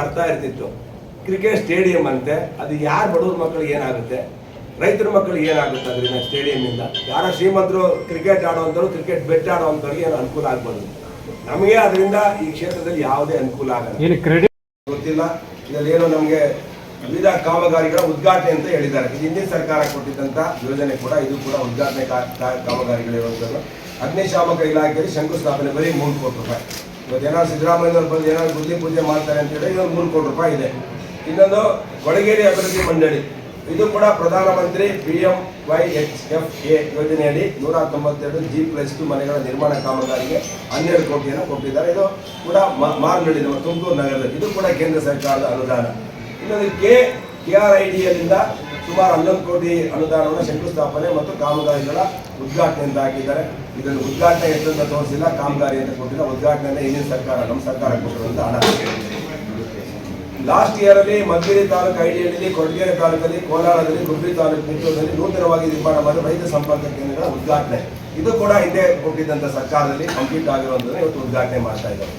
ಅರ್ಥ ಇರ್ತಿತ್ತು. Cricket stadium ಅಂತೆ, ಅದು ಯಾರು ಬಡವ್ರ ಮಕ್ಕಳಿಗೆ ಏನಾಗುತ್ತೆ, ರೈತರ ಮಕ್ಕಳಿಗೆ ಏನಾಗುತ್ತೆ ಅದರಿಂದ ಸ್ಟೇಡಿಯಂನಿಂದ? ಯಾರೋ ಶ್ರೀಮಂತರು ಕ್ರಿಕೆಟ್ ಆಡುವಂಥವ್ರು, ಕ್ರಿಕೆಟ್ ಬೆಟ್ ಆಡುವಂಥವ್ರಿಗೆ ಏನು ಅನುಕೂಲ ಆಗ್ಬೋದು, ನಮಗೆ ಅದರಿಂದ ಈ ಕ್ಷೇತ್ರದಲ್ಲಿ ಯಾವುದೇ ಅನುಕೂಲ ಆಗಲ್ಲ. ಗೊತ್ತಿಲ್ಲ. ಇದರಲ್ಲೇನೋ ನಮಗೆ ವಿವಿಧ ಕಾಮಗಾರಿಗಳ ಉದ್ಘಾಟನೆ ಅಂತ ಹೇಳಿದ್ದಾರೆ. ಇದು ಹಿಂದಿನ ಸರ್ಕಾರ ಕೊಟ್ಟಿದ್ದಂಥ ಯೋಜನೆ ಕೂಡ, ಇದು ಕೂಡ ಉದ್ಘಾಟನೆ ಕಾಮಗಾರಿಗಳಿರುವಂಥದ್ದು. ಅಗ್ನಿಶಾಮಕ ಇಲಾಖೆಯಲ್ಲಿ ಶಂಕುಸ್ಥಾಪನೆ ಬರೀ 3 ಕೋಟಿ ರೂಪಾಯಿ. ಇವತ್ತು ಏನಾದ್ರು ಸಿದ್ದರಾಮಯ್ಯವ್ರು ಬಂದು ಏನಾದ್ರು ಬುದ್ಧಿ ಪೂಜೆ ಮಾಡ್ತಾರೆ ಅಂತ ಹೇಳಿ ಇದೊಂದು 3 ಕೋಟಿ ರೂಪಾಯಿ ಇದೆ. ಇನ್ನೊಂದು ಕೊಳಗೇರಿ ಅಭಿವೃದ್ಧಿ ಮಂಡಳಿ, ಇದು ಕೂಡ ಪ್ರಧಾನಮಂತ್ರಿ PMYHFA ಯೋಜನೆಯಡಿ 192 G+2 ಮನೆಗಳ ನಿರ್ಮಾಣ ಕಾಮಗಾರಿಗೆ 12 ಕೋಟಿಯನ್ನು ಕೊಟ್ಟಿದ್ದಾರೆ. ಇದು ಕೂಡ ಮಾರ್ನಳ್ಳಿ ನಮ್ಮ ತುಮಕೂರು ನಗರದಲ್ಲಿ, ಇದು ಕೂಡ ಕೇಂದ್ರ ಸರ್ಕಾರದ ಅನುದಾನ. ಇನ್ನೊಂದು KRIDಯಲ್ಲಿಂದ ಸುಮಾರು 11 ಕೋಟಿ ಅನುದಾನವನ್ನು ಶಂಕುಸ್ಥಾಪನೆ ಮತ್ತು ಕಾಮಗಾರಿಗಳ ಉದ್ಘಾಟನೆ ಅಂತ ಹಾಕಿದ್ದಾರೆ. ಇದನ್ನು ಉದ್ಘಾಟನೆ ಎಷ್ಟು ಅಂತ ತೋರಿಸಿಲ್ಲ, ಕಾಮಗಾರಿ ಅಂತ ಕೊಟ್ಟಿಲ್ಲ. ಉದ್ಘಾಟನೆ ಹಿಂದಿನ ಸರ್ಕಾರ, ನಮ್ಮ ಸರ್ಕಾರ ಕೊಟ್ಟಿರುವಂಥ ಹಣ. ಲಾಸ್ಟ್ ಇಯರ್ ಅಲ್ಲಿ ಮಧುಗಿರಿ ತಾಲೂಕು ಐಡಿಯಲ್ಲಿ, ಕೊರಟಗೆರೆ ತಾಲೂಕಲ್ಲಿ, ಕೋಲಾರದಲ್ಲಿ, ಗುಬ್ಬಿ ತಾಲೂಕು ನಿಟ್ಟೂರಿನಲ್ಲಿ ನೂತನವಾಗಿ ನಿರ್ಮಾಣ ಮಾಡಿದ ರೈತ ಸಂಪರ್ಕ ಕೇಂದ್ರಗಳ ಉದ್ಘಾಟನೆ, ಇದು ಕೂಡ ಹಿಂದೆ ಕೊಟ್ಟಿದ್ದಂಥ ಸರ್ಕಾರದಲ್ಲಿ ಕಂಪ್ಲೀಟ್ ಆಗಿರುವಂಥದ್ದು ಇವತ್ತು ಉದ್ಘಾಟನೆ ಮಾಡ್ತಾ ಇದ್ದಾರೆ.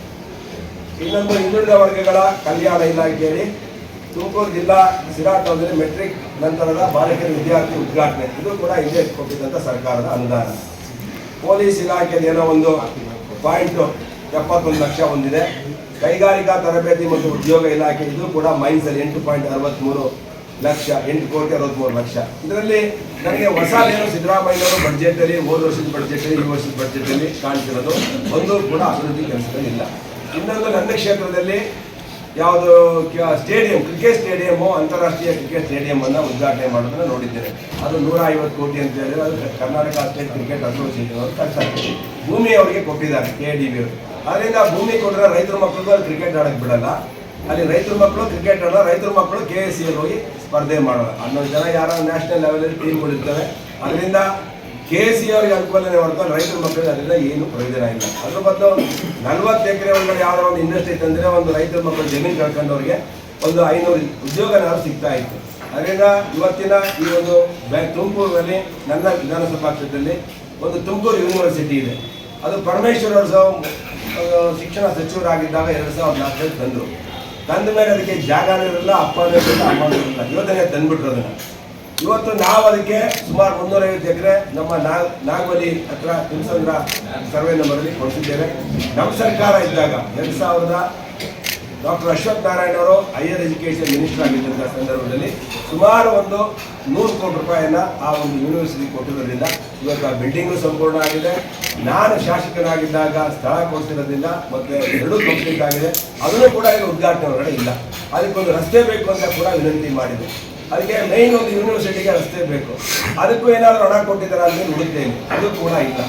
ಇನ್ನೊಂದು ಹಿಂದುಳಿದ ವರ್ಗಗಳ ಕಲ್ಯಾಣ ಇಲಾಖೆಯಲ್ಲಿ ತುಮಕೂರು ಜಿಲ್ಲಾ ಸಿರಾಟದಲ್ಲಿ ಮೆಟ್ರಿಕ್ ನಂತರದ ಬಾಲಕಿಯರ ವಿದ್ಯಾರ್ಥಿ ಉದ್ಘಾಟನೆ, ಇದು ಕೂಡ ಹಿಂದೆ ಕೊಟ್ಟಿದ್ದಂಥ ಸರ್ಕಾರದ ಅನುದಾನ. ಪೊಲೀಸ್ ಇಲಾಖೆಯಲ್ಲಿ ಏನೋ ಒಂದು 71 ಲಕ್ಷ ಹೊಂದಿದೆ. ಕೈಗಾರಿಕಾ ತರಬೇತಿ ಮತ್ತು ಉದ್ಯೋಗ ಇಲಾಖೆ, ಇದು ಕೂಡ ಮೈನ್ಸಲ್ಲಿ 8.63 ಲಕ್ಷ, 8 ಕೋಟಿ 63 ಲಕ್ಷ. ಇದರಲ್ಲಿ ನನಗೆ ಹೊಸದೇನು ಸಿದ್ದರಾಮಯ್ಯವರು ಬಡ್ಜೆಟಲ್ಲಿ, ಹೋದ ವರ್ಷದ ಬಡ್ಜೆಟಲ್ಲಿ, ಈ ವರ್ಷದ ಬಡ್ಜೆಟಲ್ಲಿ ಕಾಣ್ತಿರೋದು ಒಂದು ಕೂಡ ಅಭಿವೃದ್ಧಿ ಕೆಲಸದಲ್ಲಿ ಇಲ್ಲ. ಇನ್ನೊಂದು ನನ್ನ ಕ್ಷೇತ್ರದಲ್ಲಿ ಯಾವುದು ಸ್ಟೇಡಿಯಂ, ಕ್ರಿಕೆಟ್ ಸ್ಟೇಡಿಯಮ್ಮು, ಅಂತಾರಾಷ್ಟ್ರೀಯ ಕ್ರಿಕೆಟ್ ಸ್ಟೇಡಿಯಂ ಅನ್ನು ಉದ್ಘಾಟನೆ ಮಾಡೋದನ್ನು ನೋಡಿದ್ದೇನೆ. ಅದು 150 ಕೋಟಿ ಅಂತ ಹೇಳಿದ್ರೆ ಅದು ಕರ್ನಾಟಕ ಸ್ಟೇಟ್ ಕ್ರಿಕೆಟ್ ಅಸೋಸಿಯೇಷನ್ ಅವರು ಕಟ್ಟಾಗ್ತದೆ. ಭೂಮಿ ಅವರಿಗೆ ಕೊಟ್ಟಿದ್ದಾರೆ KDB ಅವರು. ಅದರಿಂದ ಭೂಮಿ ಕೊಟ್ಟರೆ ರೈತರ ಮಕ್ಕಳಿಗೂ ಅಲ್ಲಿ ಕ್ರಿಕೆಟ್ ಆಡಕ್ಕೆ ಬಿಡಲ್ಲ. ಅಲ್ಲಿ ರೈತರ ಮಕ್ಕಳು ಕ್ರಿಕೆಟ್ ಆಡೋಲ್ಲ, ರೈತರ ಮಕ್ಕಳು KSCL ಹೋಗಿ ಸ್ಪರ್ಧೆ ಮಾಡೋಲ್ಲ. 11 ಜನ ಯಾರೋ ನ್ಯಾಷನಲ್ ಲೆವೆಲಲ್ಲಿ ಟೀಮ್ಗಳಿರ್ತವೆ. ಅದರಿಂದ KSC ಅವರಿಗೆ ಅನುಕೂಲನೇ ಹೊರತು ರೈತರ ಮಕ್ಕಳಿಗೆ ಅದರಿಂದ ಏನು ಪ್ರಯೋಜನ ಇಲ್ಲ. ಅದ್ರ ಬದಲು 40 ಎಕರೆ ಒಳಗಡೆ ಯಾವುದೋ ಒಂದು ಇಂಡಸ್ಟ್ರಿ ತಂದರೆ ಒಂದು ರೈತರ ಮಕ್ಕಳು ಜಮೀನು ಕಳ್ಕೊಂಡವ್ರಿಗೆ ಒಂದು 500 ಉದ್ಯೋಗನಾದ್ರು ಸಿಗ್ತಾ ಇತ್ತು. ಅದರಿಂದ ಇವತ್ತಿನ ಈ ಒಂದು ತುಮಕೂರಿನಲ್ಲಿ ನನ್ನ ವಿಧಾನಸಭಾ ಕ್ಷೇತ್ರದಲ್ಲಿ ಒಂದು ತುಮಕೂರು ಯೂನಿವರ್ಸಿಟಿ ಇದೆ. ಅದು ಪರಮೇಶ್ವರ್ ಅವರು ಶಿಕ್ಷಣ ಸಚಿವರಾಗಿದ್ದಾಗ 2004 ತಂದರು. ತಂದ ಮೇಲೆ ಅದಕ್ಕೆ ಜಾಗನೂ ಇರಲಿಲ್ಲ, ಅಪ್ಪನೂ ಇರಲಿಲ್ಲ, ಅಮ್ಮನೂ ಇರಲಿಲ್ಲ, ಯೋಜನೆ ತಂದುಬಿಟ್ರು ಅದನ್ನು. ಇವತ್ತು ನಾವು ಅದಕ್ಕೆ ಸುಮಾರು 350 ಎಕರೆ ನಮ್ಮ ನಾಗವಲಿ ಹತ್ರ ತಿಮ್ಸಂದ್ರ ಸರ್ವೆ ನಂಬರಲ್ಲಿ ಕೊಡಿಸಿದ್ದೇವೆ. ನಮ್ಮ ಸರ್ಕಾರ ಇದ್ದಾಗ 2000 ಡಾಕ್ಟರ್ ಅಶ್ವಥ್ ನಾರಾಯಣ ಅವರು ಹೈಯರ್ ಎಜುಕೇಷನ್ ಮಿನಿಸ್ಟರ್ ಆಗಿದ್ದಂಥ ಸಂದರ್ಭದಲ್ಲಿ ಸುಮಾರು ಒಂದು 100 ಕೋಟಿ ರೂಪಾಯಿಯನ್ನು ಆ ಒಂದು ಯೂನಿವರ್ಸಿಟಿ ಕೊಟ್ಟಿರೋದ್ರಿಂದ ಇವತ್ತು ಆ ಬಿಲ್ಡಿಂಗು ಸಂಪೂರ್ಣ ಆಗಿದೆ. ನಾನು ಶಾಸಕನಾಗಿದ್ದಾಗ ಸ್ಥಳ ಕೊಡ್ತಿರೋದ್ರಿಂದ ಮತ್ತು 2 ಕಂಪ್ಲೀಟ್ ಆಗಿದೆ. ಅದನ್ನು ಕೂಡ ಈಗ ಉದ್ಘಾಟನೆ ಹೊರಗಡೆ ಇಲ್ಲ. ಅದಕ್ಕೊಂದು ರಸ್ತೆ ಬೇಕು ಅಂತ ಕೂಡ ವಿನಂತಿ ಮಾಡಿದೆ. ಅದಕ್ಕೆ ಮೈನ್ ಒಂದು ಯೂನಿವರ್ಸಿಟಿಗೆ ರಸ್ತೆ ಬೇಕು, ಅದಕ್ಕೂ ಏನಾದರೂ ಹಣ ಕೊಟ್ಟಿದ್ದಾರೆ ಅಂತ ಹುಡುಕ್ತೇನೆ, ಅದು ಕೂಡ ಇಲ್ಲ.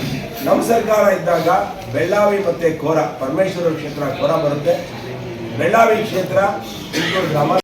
ನಮ್ಮ ಸರ್ಕಾರ ಇದ್ದಾಗ ಬೆಳ್ಳಾವಿ ಮತ್ತು ಕೋರ, ಪರಮೇಶ್ವರ ಕ್ಷೇತ್ರ ಕೋರ ಬರುತ್ತೆ, ಬೆಳ್ಳಾವಿ ಕ್ಷೇತ್ರ ಗ್ರಾಮ